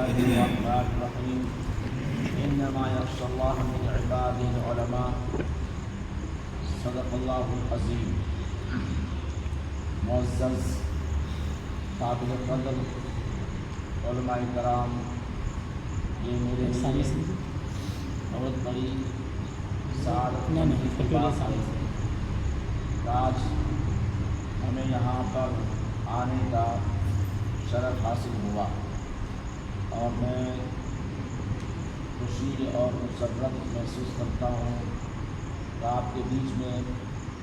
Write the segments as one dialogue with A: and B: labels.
A: الله الرحمن الرحيم إنما يخشى الله من عباده العلماء صدق الله العظيم. معزز قابل قدر علماء کرام، یہ میرے لیے بہت بڑی سعادت کی بات ہے کہ آج ہمیں یہاں پر آنے کا شرف حاصل ہوا، اور میں خوشی اور مسرت محسوس کرتا ہوں کہ آپ کے بیچ میں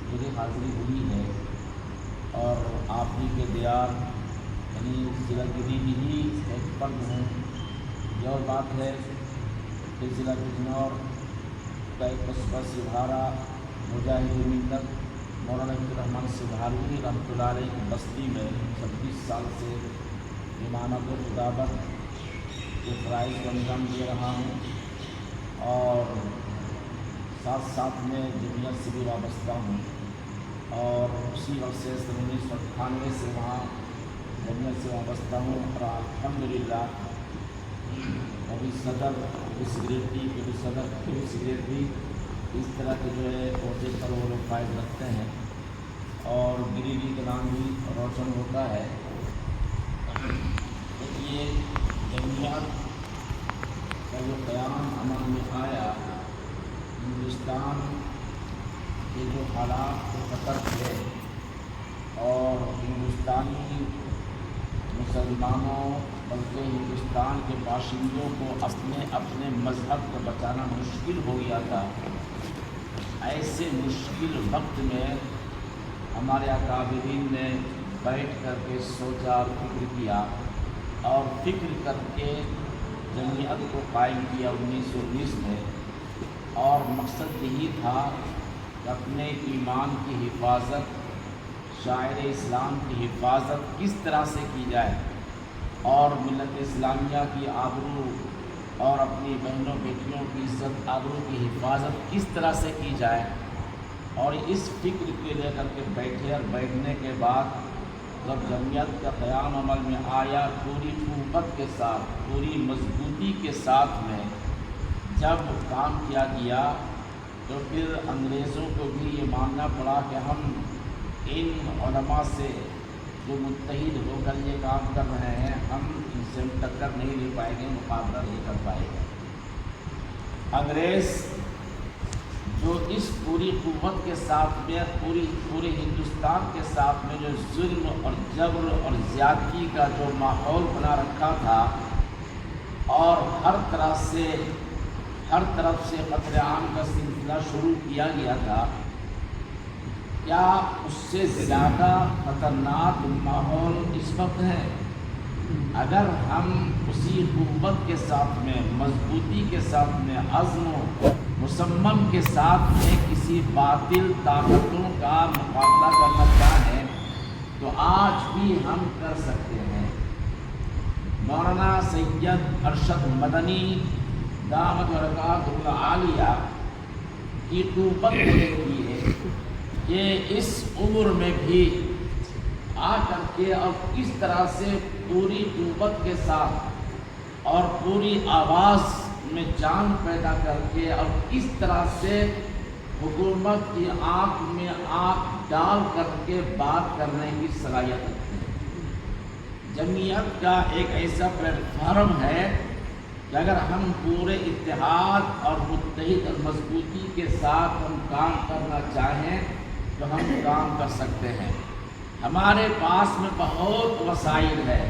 A: میری حاضری ہوئی ہے، اور آپ ہی کے دیار یعنی ضلع گری ہی ایک فرد ہوں۔ یہ اور بات ہے کہ ضلع بجنور کا ایک قصبہ سبھارا مجاہد ملت مولانا عبدالرحمن سبھاری رحمۃ اللہ علیہ کی بستی میں 26 سال سے امامت و خطابت کے فرائض کو انجام دے رہا ہوں، اور ساتھ ساتھ میں جمعیت سے بھی وابستہ ہوں، اور اسی عرصے سے 1998 سے وہاں جمعیت سے وابستہ ہوں، اور الحمدللہ ابھی صدر سیکریٹری کبھی صدر کبھی سیکریٹری اس طرح کے جو ہے عہدے پر وہ لوگ فائز رکھتے ہیں، اور گری کا نام بھی روشن ہوتا ہے۔ یہ جمعیت کا جو قیام عمل میں آیا، ہندوستان کے جو حالات کو خطر تھے، اور ہندوستانی مسلمانوں بلکہ ہندوستان کے باشندوں کو اپنے مذہب کو بچانا مشکل ہو گیا تھا، ایسے مشکل وقت میں ہمارے اکابرین نے بیٹھ کر کے سوچا، فکر کیا، اور فکر کر کے جمعیت کو قائم کیا 1919 میں، اور مقصد یہی تھا کہ اپنے ایمان کی حفاظت، شاعر اسلام کی حفاظت کس طرح سے کی جائے، اور ملت اسلامیہ کی آبرو اور اپنی بہنوں بیٹیوں کی عزت آبرو کی حفاظت کس طرح سے کی جائے۔ اور اس فکر کے لے کر کے بیٹھے، اور بیٹھنے کے بعد جب جمعیت کا قیام عمل میں آیا، پوری قوت کے ساتھ، پوری مضبوطی کے ساتھ میں جب کام کیا گیا، تو پھر انگریزوں کو بھی یہ ماننا پڑا کہ ہم ان علماء سے جو متحد ہو کر یہ کام کر رہے ہیں، ہم ان سے ٹکر نہیں لے پائیں گے، مقابلہ نہیں کر پائے گا۔ انگریز جو اس پوری قوت کے ساتھ میں پورے ہندوستان کے ساتھ میں جو ظلم اور جبر اور زیادتی کا جو ماحول بنا رکھا تھا، اور ہر طرف سے قتل عام کا سلسلہ شروع کیا گیا تھا، کیا اس سے زیادہ خطرناک ماحول اس وقت ہے؟ اگر ہم اسی قوت کے ساتھ میں، مضبوطی کے ساتھ میں، عزم و مصمم کے ساتھ میں کسی باطل طاقتوں کا مقابلہ کرنا چاہیں، تو آج بھی ہم کر سکتے ہیں۔ مولانا سید ارشد مدنی دامت برکاتہ العالیہ کی قوت دیکھی ہے کہ اس عمر میں بھی آ کر کے اور کس طرح سے پوری قوت کے ساتھ اور پوری آواز میں جان پیدا کر کے، اور کس طرح سے حکومت کی آنکھ میں آنکھ ڈال کر کے بات کرنے کی صلاحیت رکھتے ہیں۔ جمعیت کا ایک ایسا پلیٹ فارم ہے کہ اگر ہم پورے اتحاد اور متحد اور مضبوطی کے ساتھ ہم کام کرنا چاہیں تو ہم کام کر سکتے ہیں۔ ہمارے پاس میں بہت وسائل ہے،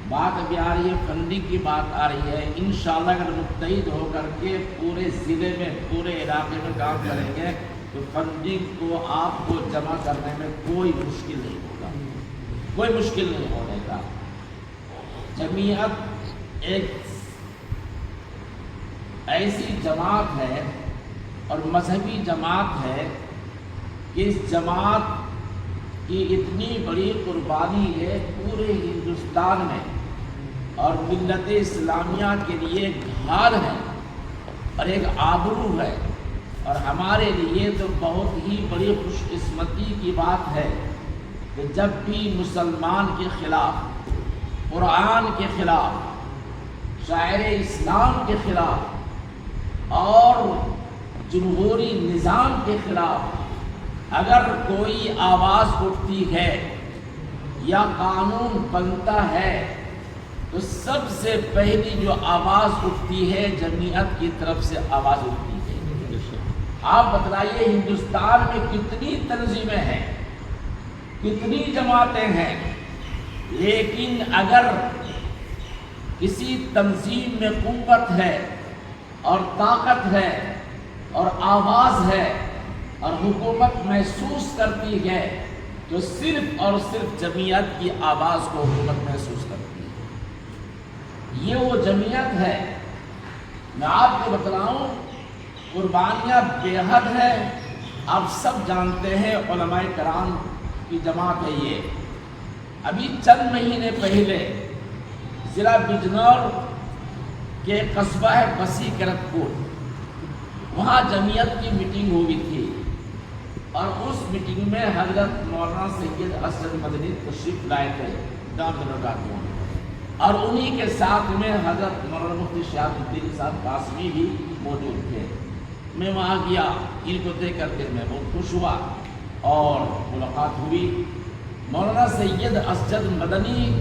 A: بات ابھی آ رہی ہے، فنڈنگ کی بات آ رہی ہے۔ انشاءاللہ اگر متحد ہو کر کے پورے ضلع میں، پورے علاقے میں کام کریں گے تو فنڈنگ کو آپ کو جمع کرنے میں کوئی مشکل نہیں ہوگا، کوئی مشکل نہیں ہونے کا۔ جمعیت ایک ایسی جماعت ہے اور مذہبی جماعت ہے کہ اس جماعت کی اتنی بڑی قربانی ہے پورے ہندوستان میں، اور ملت اسلامیہ کے لیے ایک ڈھال ہے اور ایک آبرو ہے، اور ہمارے لیے تو بہت ہی بڑی خوش قسمتی کی بات ہے کہ جب بھی مسلمان کے خلاف، قرآن کے خلاف، شاعر اسلام کے خلاف اور جمہوری نظام کے خلاف اگر کوئی آواز اٹھتی ہے یا قانون بنتا ہے تو سب سے پہلی جو آواز اٹھتی ہے جمعیت کی طرف سے آواز اٹھتی ہے۔ آپ بتلائیے ہندوستان میں کتنی تنظیمیں ہیں، کتنی جماعتیں ہیں، لیکن اگر کسی تنظیم میں قوت ہے اور طاقت ہے اور آواز ہے اور حکومت محسوس کرتی ہے تو صرف اور صرف جمعیت کی آواز کو حکومت محسوس کرتی ہے۔ یہ وہ جمعیت ہے۔ میں آپ کو بتلاؤں، قربانیاں بے حد ہے۔ آپ سب جانتے ہیں علماء کرام کی جماعت ہے یہ۔ ابھی چند مہینے پہلے ضلع بجنور کے قصبہ ہے بسی کرت پور، وہاں جمعیت کی میٹنگ ہوئی تھی اور اس میٹنگ میں حضرت مولانا سید اسد مدنی تشریف لائے تھے اور انہی کے ساتھ میں حضرت مولانا مفتی شہاب الدین صاحب قاسمی بھی موجود تھے۔ میں وہاں گیا، ان کو دیکھ کر کے میں بہت خوش ہوا اور ملاقات ہوئی۔ مولانا سید اسد مدنی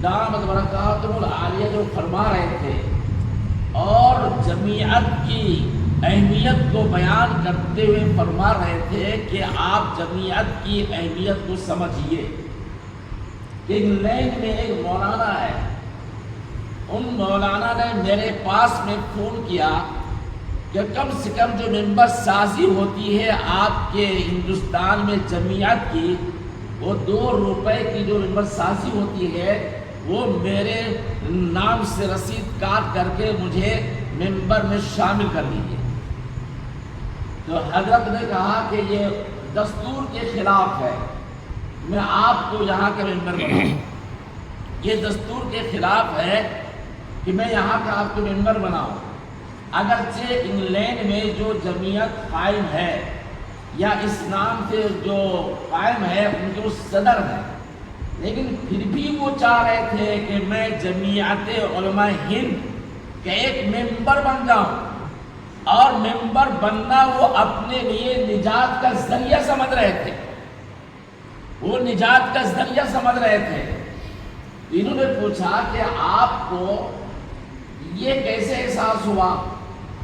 A: دامت برکاتہ العالیہ جو فرما رہے تھے اور جمعیت کی اہمیت کو بیان کرتے ہوئے فرما رہے تھے کہ آپ جمعیت کی اہمیت کو سمجھیے کہ انگلینڈ میں ایک مولانا ہے، ان مولانا نے میرے پاس میں فون کیا کہ کم سے کم جو ممبر سازی ہوتی ہے آپ کے ہندوستان میں جمعیت کی، وہ 2 روپے کی جو ممبر سازی ہوتی ہے وہ میرے نام سے رسید کاٹ کر کے مجھے ممبر میں شامل کر دیجیے۔ تو حضرت نے کہا کہ یہ دستور کے خلاف ہے، میں آپ کو یہاں کا ممبر بناؤں، یہ دستور کے خلاف ہے کہ میں یہاں کا آپ کو ممبر بناؤں۔ اگرچہ انگلینڈ میں جو جمعیت قائم ہے یا اسلام سے جو قائم ہے ان کے وہ صدر ہیں، لیکن پھر بھی وہ چاہ رہے تھے کہ میں جمعیت علماء ہند کا ایک ممبر بن جاؤں، اور ممبر بننا وہ اپنے لیے نجات کا ذریعہ سمجھ رہے تھے، وہ نجات کا ذریعہ سمجھ رہے تھے۔ انہوں نے پوچھا کہ آپ کو یہ کیسے احساس ہوا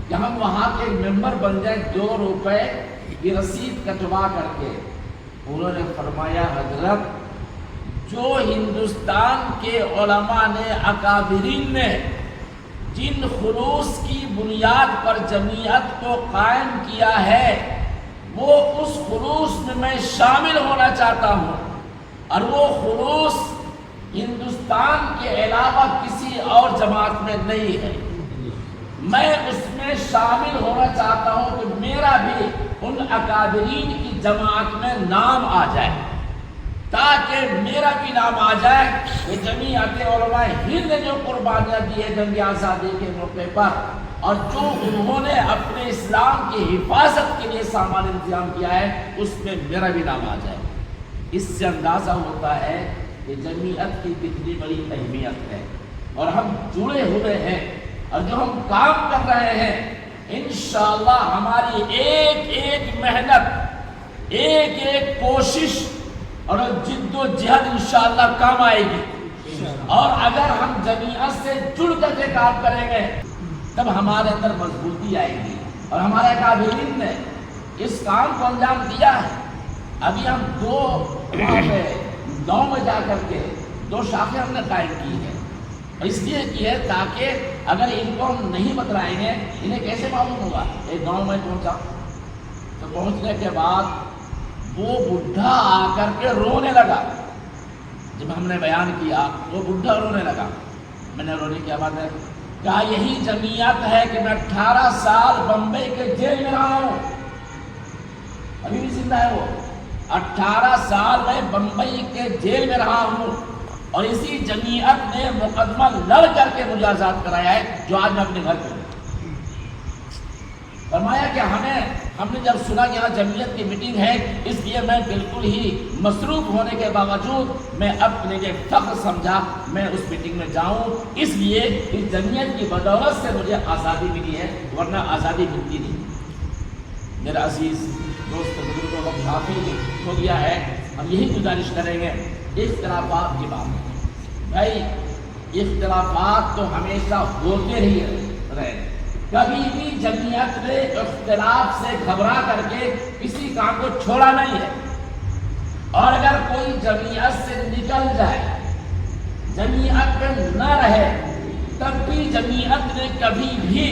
A: کہ ہم وہاں کے ممبر بن جائیں 2 روپے کی رسید کٹوا کر کے؟ انہوں نے فرمایا حضرت، جو ہندوستان کے علماء نے اکابرین نے جن خلوص کی بنیاد پر جمعیت کو قائم کیا ہے وہ اس خلوص میں شامل ہونا چاہتا ہوں، اور وہ خلوص ہندوستان کے علاوہ کسی اور جماعت میں نہیں ہے۔ میں اس میں شامل ہونا چاہتا ہوں کہ میرا بھی ان اکابرین کی جماعت میں نام آ جائے، تاکہ میرا بھی نام آ جائے کہ جمعیت علماء ہند نے جو قربانیاں دی ہے جنگ آزادی کے موقع پر، اور جو انہوں نے اپنے اسلام کی حفاظت کے لیے سامان انتظام کیا ہے، اس میں میرا بھی نام آ جائے۔ اس سے اندازہ ہوتا ہے کہ جمعیت کی کتنی بڑی اہمیت ہے، اور ہم جڑے ہوئے ہیں، اور جو ہم کام کر رہے ہیں انشاءاللہ ہماری ایک ایک محنت، ایک ایک کوشش اور جد و جہد انشاءاللہ کام آئے گی۔ اور اگر ہم جمعیت سے جڑ کر کے کام کریں گے تب ہمارے اندر مضبوطی آئے گی، اور ہمارے اکابرین نے اس کام کو انجام دیا ہے۔ ابھی ہم 9 میں جا کر کے 2 شاخیں ہم نے قائم کی ہیں، اس لیے کی ہے تاکہ اگر ان کو ہم نہیں بتلائیں گے انہیں کیسے معلوم ہوگا۔ ایک گاؤں میں پہنچا تو پہنچنے کے بعد وہ بڈھا آ کر کے رونے لگا۔ جب ہم نے بیان کیا وہ بڈھا رونے لگا۔ میں نے رونے کی بات ہے کہا یہی جمعیت ہے کہ میں 18 سال بمبئی کے جیل میں رہا ہوں، ابھی بھی زندہ ہے وہ۔ 18 سال میں بمبئی کے جیل میں رہا ہوں، اور اسی جمعیت نے مقدمہ لڑ کر کے مجھے آزاد کرایا ہے، جو آج میں اپنے گھر پہ ہوں۔ فرمایا کہ ہم نے جب سنا یہاں جمعیت کی میٹنگ ہے، اس لیے میں بالکل ہی مصروف ہونے کے باوجود میں اپنے لیے فخر سمجھا میں اس میٹنگ میں جاؤں، اس لیے اس جمعیت کی بدولت سے مجھے آزادی ملی ہے، ورنہ آزادی ملتی نہیں۔ میرا عزیز دوست بزرگوں کا کافی ہو گیا ہے، ہم یہی گزارش کریں گے اختلافات کی بات۔ بھائی اختلافات تو ہمیشہ ہوتے ہی رہے، کبھی بھی جمعیت نے اختلاف سے گھبرا کر کے کسی کام کو چھوڑا نہیں ہے، اور اگر کوئی جمعیت سے نکل جائے، جمعیت میں نہ رہے، تب بھی جمعیت نے کبھی بھی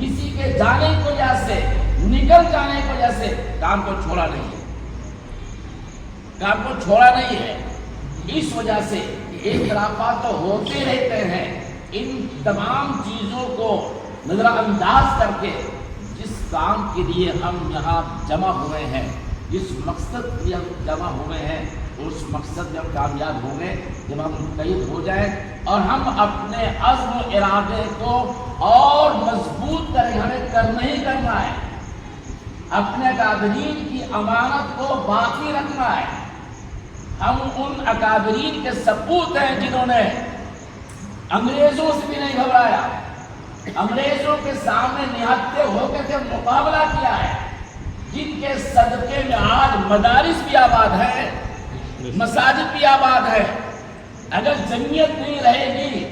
A: کسی کے جانے کی وجہ سے، نکل جانے کی وجہ سے کام کو چھوڑا نہیں ہے، کام کو چھوڑا نہیں ہے۔ اس وجہ سے اختلافات تو ہوتے رہتے ہیں، ان تمام چیزوں کو نظر انداز کر کے جس کام کے لیے ہم یہاں جمع ہوئے ہیں، جس مقصد کے لیے ہم جمع ہوئے ہیں، اس مقصد میں ہم کامیاب ہوں گے جب ہم متحد ہو جائیں اور ہم اپنے عزم و ارادے کو اور مضبوط کریں۔ ہمیں کرنا ہی کرنا ہے، اپنے اکابرین کی امانت کو باقی رکھنا ہے۔ ہم ان اکابرین کے سپوت ہیں جنہوں نے انگریزوں سے بھی نہیں گھبرایا، انگریزوں کے سامنے نہتے ہو کے مقابلہ کیا ہے، جن کے صدقے میں آج مدارس بھی آباد ہیں، مساجد بھی آباد ہے۔ اگر جمعیت نہیں رہے گی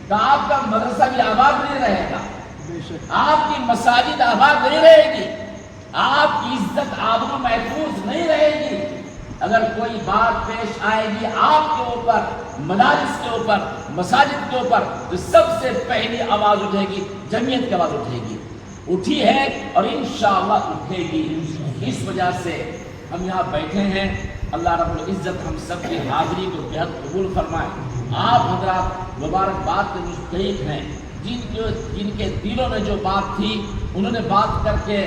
A: تو آپ کا مدرسہ بھی آباد نہیں رہے گا، آپ کی مساجد آباد نہیں رہے گی، آپ کی عزت آبرو محفوظ نہیں رہے گی۔ اگر کوئی بات پیش آئے گی آپ کے اوپر، مدارس کے اوپر، مساجد کے اوپر، تو سب سے پہلی آواز اٹھے گی جمعیت کی آواز اٹھے گی، اٹھی ہے اور انشاءاللہ اٹھے گی۔ اس وجہ سے ہم یہاں بیٹھے ہیں، اللہ رب العزت ہم سب کی حاضری کو بہت قبول فرمائے۔ آپ حضرات مبارکباد کے مستحق ہیں، جن کے دلوں میں جو بات تھی انہوں نے بات کر کے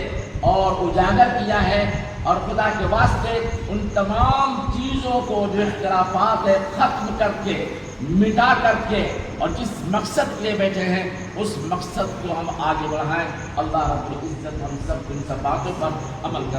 A: اور اجاگر کیا ہے، اور خدا کے واسطے ان تمام چیزوں کو جو اختلافات ہے ختم کر کے، مٹا کر کے، اور جس مقصد کے لیے بیٹھے ہیں اس مقصد کو ہم آگے بڑھائیں۔ اللہ رب العزت ہم سب ان سب باتوں پر عمل کریں۔